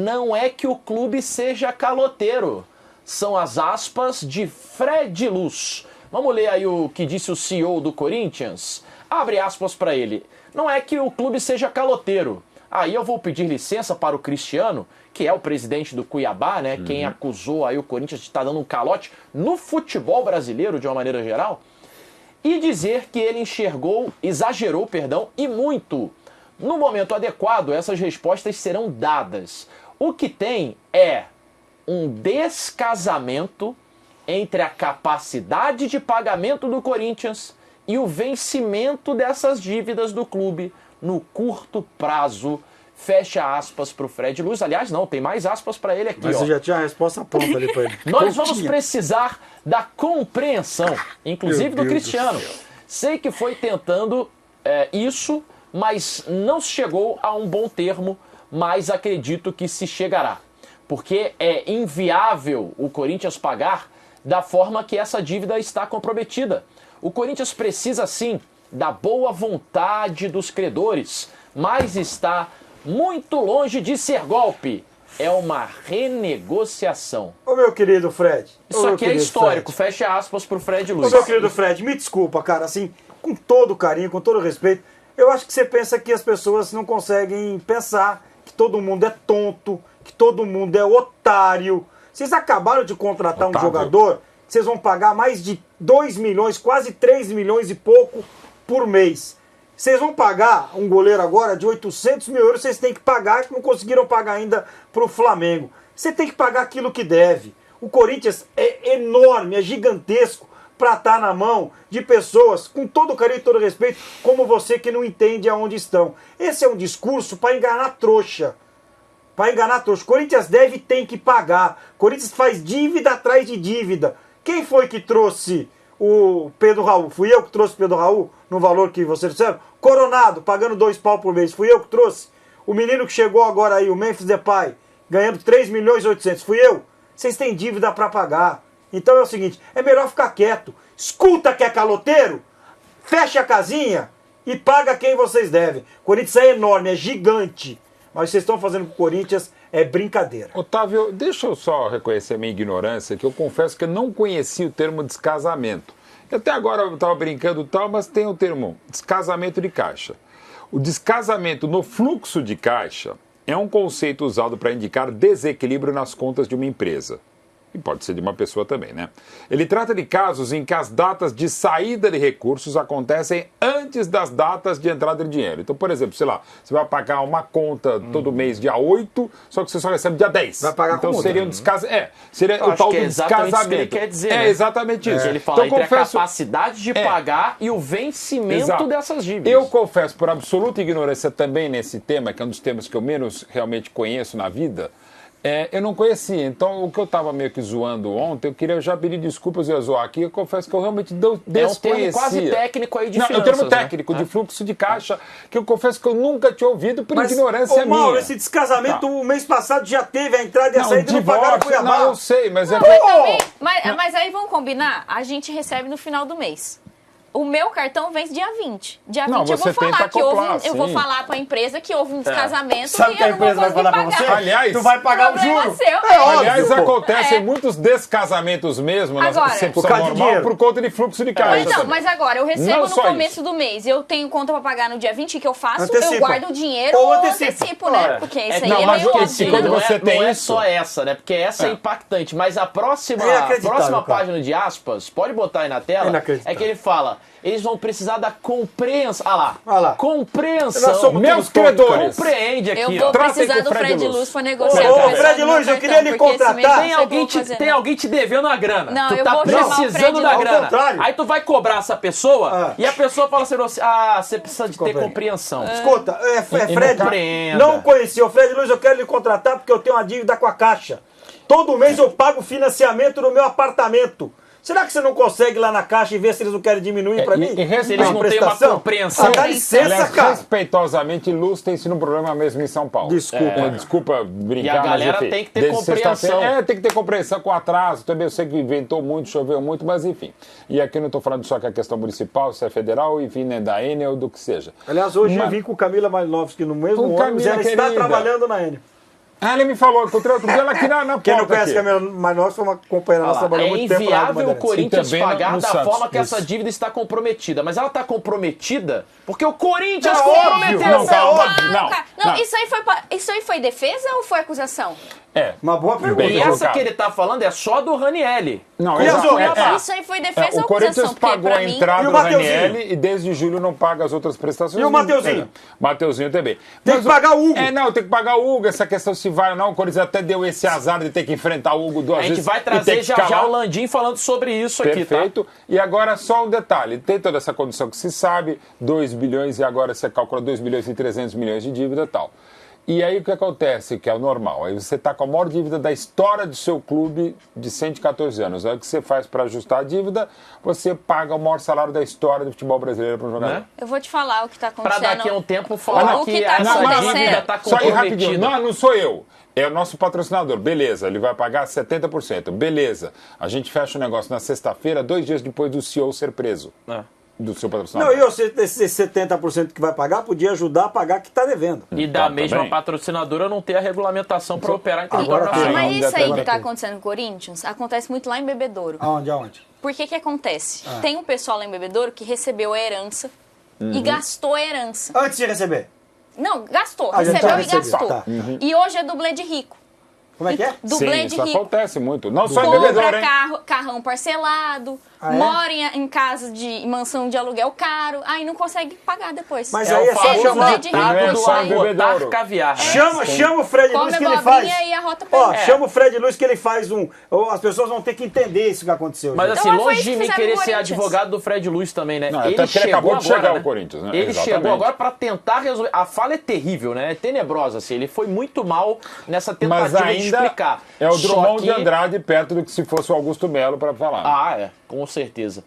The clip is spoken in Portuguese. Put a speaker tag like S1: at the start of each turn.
S1: não é que o clube seja caloteiro. São as aspas de Fred Luz. Vamos ler aí o que disse o CEO do Corinthians? Abre aspas para ele. Não é que o clube seja caloteiro. Aí eu vou pedir licença para o Cristiano, que é o presidente do Cuiabá, né? Quem acusou aí o Corinthians de estar dando um calote no futebol brasileiro de uma maneira geral. E dizer que ele exagerou, e muito. No momento adequado, essas respostas serão dadas. O que tem é um descasamento entre a capacidade de pagamento do Corinthians e o vencimento dessas dívidas do clube no curto prazo. Fecha aspas para o Fred Luz. Aliás, não, tem mais aspas para ele aqui.
S2: Mas você já tinha a resposta pronta ali para ele.
S1: Nós vamos precisar da compreensão, inclusive do Cristiano. Sei que foi tentando isso, mas não se chegou a um bom termo, mas acredito que se chegará. Porque é inviável o Corinthians pagar da forma que essa dívida está comprometida. O Corinthians precisa, sim, da boa vontade dos credores, mas está muito longe de ser golpe. É uma renegociação.
S2: Ô meu querido Fred.
S1: Isso aqui é histórico. Fred. Fecha aspas pro Fred Luz.
S2: Ô meu querido Fred, me desculpa, cara, assim, com todo carinho, com todo respeito, eu acho que você pensa que as pessoas não conseguem pensar que todo mundo é tonto, que todo mundo é otário. Vocês acabaram de contratar um jogador, vocês vão pagar mais de 2 milhões, quase 3 milhões e pouco por mês. Vocês vão pagar um goleiro agora de 800 mil euros, vocês têm que pagar, que não conseguiram pagar ainda para o Flamengo. Você tem que pagar aquilo que deve. O Corinthians é enorme, é gigantesco para estar na mão de pessoas, com todo carinho e todo respeito, como você que não entende aonde estão. Esse é um discurso para enganar trouxa. Para enganar trouxa. O Corinthians deve e tem que pagar. O Corinthians faz dívida atrás de dívida. Quem foi que trouxe o Pedro Raul? Fui eu que trouxe o Pedro Raul no valor que vocês disseram? Coronado, pagando 2 pau por mês. Fui eu que trouxe. O menino que chegou agora aí, o Memphis Depay, ganhando 3 milhões e 800. Fui eu. Vocês têm dívida para pagar. Então é o seguinte, é melhor ficar quieto. Escuta que é caloteiro, fecha a casinha e paga quem vocês devem. O Corinthians é enorme, é gigante. Mas vocês estão fazendo com o Corinthians é brincadeira.
S3: Otávio, deixa eu só reconhecer a minha ignorância, que eu confesso que eu não conhecia o termo descasamento. Até agora eu estava brincando e tal, mas tem o termo descasamento de caixa. O descasamento no fluxo de caixa é um conceito usado para indicar desequilíbrio nas contas de uma empresa. E pode ser de uma pessoa também, né? Ele trata de casos em que as datas de saída de recursos acontecem antes das datas de entrada de dinheiro. Então, por exemplo, sei lá, você vai pagar uma conta todo mês dia 8, só que você só recebe dia 10.
S2: Vai pagar
S3: então
S2: com
S3: seria um descasamento. Seria o tal do
S1: descasamento.
S3: descasamento.
S1: Ele quer dizer,
S3: é
S1: né?
S3: exatamente isso.
S1: Ele fala
S3: então,
S1: entre a capacidade de pagar e o vencimento dessas dívidas.
S3: Eu confesso, por absoluta ignorância também nesse tema, que é um dos temas que eu menos realmente conheço na vida, eu não conhecia. Então, o que eu estava meio que zoando ontem, eu queria já pedir desculpas e eu zoar aqui. Eu confesso que eu realmente desconhecia.
S1: É um termo quase técnico aí de finanças.
S3: É um termo técnico, de fluxo de caixa, que eu confesso que eu nunca tinha ouvido por ignorância minha.
S2: Mauro, esse descasamento, o mês passado já teve a entrada e a saída e não pagaram o Cuiabá.
S3: Não, eu sei, mas é...
S4: Mas aí vamos combinar, a gente recebe no final do mês. O meu cartão vence dia 20. Dia 20 eu vou falar que houve eu vou falar para a empresa que houve um descasamento
S2: Sabe
S4: e
S2: que a
S4: eu não vou
S2: empresa vai
S4: conseguir
S2: falar para
S4: pagar.
S2: você?
S3: Aliás,
S2: tu vai pagar o juro.
S3: Aliás, acontecem muitos descasamentos mesmo na concepção normal por conta de fluxo de caixa.
S4: Então, mas agora, eu recebo no começo do mês, eu tenho conta para pagar no dia 20, que eu faço? Eu guardo o dinheiro ou antecipo, né? Porque isso aí é meio óbvio.
S3: Quando você tem
S1: não é só essa, né? Porque essa é impactante, mas a próxima página de aspas, pode botar aí na tela, é que ele fala... Eles vão precisar da compreensão. Olha lá. Compreensão.
S3: Meus credores.
S1: Compreende aqui.
S4: Eu vou precisar do Fred Luz para negociar.
S2: Ô, Fred Luz, eu queria lhe contratar.
S1: Tem alguém te devendo a grana.
S4: Não,
S1: tu tá precisando da grana. Aí tu vai cobrar essa pessoa e a pessoa fala assim, você precisa de ter compreensão.
S2: Escuta, Fred, não conheci. O Fred Luz, eu quero lhe contratar porque eu tenho uma dívida com a Caixa. Todo mês eu pago financiamento no meu apartamento. Será que você não consegue ir lá na Caixa e ver se eles não querem diminuir para mim?
S1: Se eles não têm uma compreensão.
S2: Dá licença, cara.
S3: Respeitosamente, Luz tem sido um problema mesmo em São Paulo. Desculpa brincar,
S1: e a galera
S3: mas,
S1: tem que ter compreensão.
S3: Tem que ter compreensão com atraso. Também eu sei que ventou muito, choveu muito, mas enfim. E aqui eu não estou falando só que é questão municipal, se é federal, enfim, né, da Enel ou do que seja.
S2: Aliás, hoje eu vim com Camila Malinovski no mesmo ônibus e ela está trabalhando na Enel.
S3: Ele me falou, encontrei outro dia ela aqui na porta.
S2: Quem não conhece Camila, mas nós fomos acompanhando, nós trabalhamos muito tempo lá.
S1: É inviável o Corinthians pagar da forma que
S3: isso.
S1: essa dívida está comprometida. Mas ela está comprometida porque o Corinthians
S2: óbvio.
S1: comprometeu.
S2: Não, óbvio.
S4: Não, isso aí foi defesa ou foi acusação?
S2: Uma boa pergunta.
S1: E essa que ele está falando é só do Ranieri.
S3: Não,
S4: Isso aí foi defesa ou
S3: o Corinthians
S4: acusação?
S3: pagou a entrada
S2: E o
S3: do
S2: Mateuzinho?
S3: Ranieri e desde julho não paga as outras prestações.
S2: E o Mateuzinho?
S3: Mateuzinho também.
S2: Tem que pagar o Hugo.
S3: Tem que pagar o Hugo. Essa questão se vai ou não. O Corinthians até deu esse azar de ter que enfrentar o Hugo duas
S1: A
S3: vezes.
S1: gente vai trazer já o Landim falando sobre isso aqui, tá?
S3: Perfeito. E agora só um detalhe. Tem toda essa condição que se sabe, 2 bilhões e agora você calcula 2 bilhões e 300 milhões de dívida e tal. E aí o que acontece, que é o normal? Aí você está com a maior dívida da história do seu clube de 114 anos. Aí o que você faz para ajustar a dívida? Você paga o maior salário da história do futebol brasileiro para um jogador.
S4: Eu vou te falar o que está acontecendo.
S1: Para daqui a um tempo falar que
S4: tá
S1: essa
S4: acontecendo?
S1: dívida está
S3: Só aí rapidinho.
S1: comprometida.
S3: Não sou eu. É o nosso patrocinador. Beleza, ele vai pagar 70%. Beleza. A gente fecha o negócio na sexta-feira, 2 dias depois do CEO ser preso. Do seu patrocinador.
S2: Não, e esse 70% que vai pagar podia ajudar a pagar que está devendo.
S1: E da mesma
S3: também.
S1: patrocinadora não ter a regulamentação para operar em território
S2: Agora tem.
S1: nacional.
S4: Mas isso aí que está acontecendo no Corinthians acontece muito lá em Bebedouro.
S2: Aonde?
S4: Por que acontece? Tem um pessoal lá em Bebedouro que recebeu a herança e gastou a herança.
S2: Antes de receber.
S4: Não, gastou.
S2: Já
S4: Recebeu
S2: tinha
S4: e
S2: recebido.
S4: gastou.
S2: Tá.
S4: E hoje é dublê de rico.
S2: Como é que é?
S4: Dublê
S3: Sim,
S4: de
S3: isso
S4: rico.
S3: acontece muito. Não só em
S4: Compra
S3: Bebedouro, hein?
S4: carrão parcelado,
S2: Ah, é?
S4: mora em casa de mansão de aluguel caro, aí não consegue pagar depois.
S2: Mas
S1: É
S2: aí
S1: o
S2: é só
S1: famoso
S2: chamar.
S4: de
S3: Não é
S4: rico,
S3: só
S4: aí.
S3: em Bebedouro.
S1: Botar caviar.
S2: Chama o Fred
S4: Come
S2: Luz que
S4: a
S2: ele
S4: abobrinha
S2: faz.
S4: e a rota
S2: Ó,
S4: pega.
S2: chama o Fred Luz que ele faz um. As pessoas vão ter que entender isso que aconteceu.
S1: Mas
S2: gente.
S1: assim,
S4: Então, foi
S1: longe
S4: isso
S1: de
S4: que
S1: mim
S4: fizeram
S1: querer
S4: no
S1: ser
S4: Corinthians.
S1: advogado do Fred Luz também, né?
S3: Não, até porque ele acabou de chegar
S1: agora,
S3: ao Corinthians, né?
S1: Ele
S3: Exatamente.
S1: chegou agora para tentar resolver. A fala é terrível, né? É tenebrosa, assim. Ele foi muito mal nessa
S3: Mas
S1: tentativa de
S3: ainda
S1: explicar.
S3: é o
S1: Só
S3: Drummond
S1: que-
S3: de Andrade perto do que se fosse o Augusto Melo para falar.
S1: Com certeza.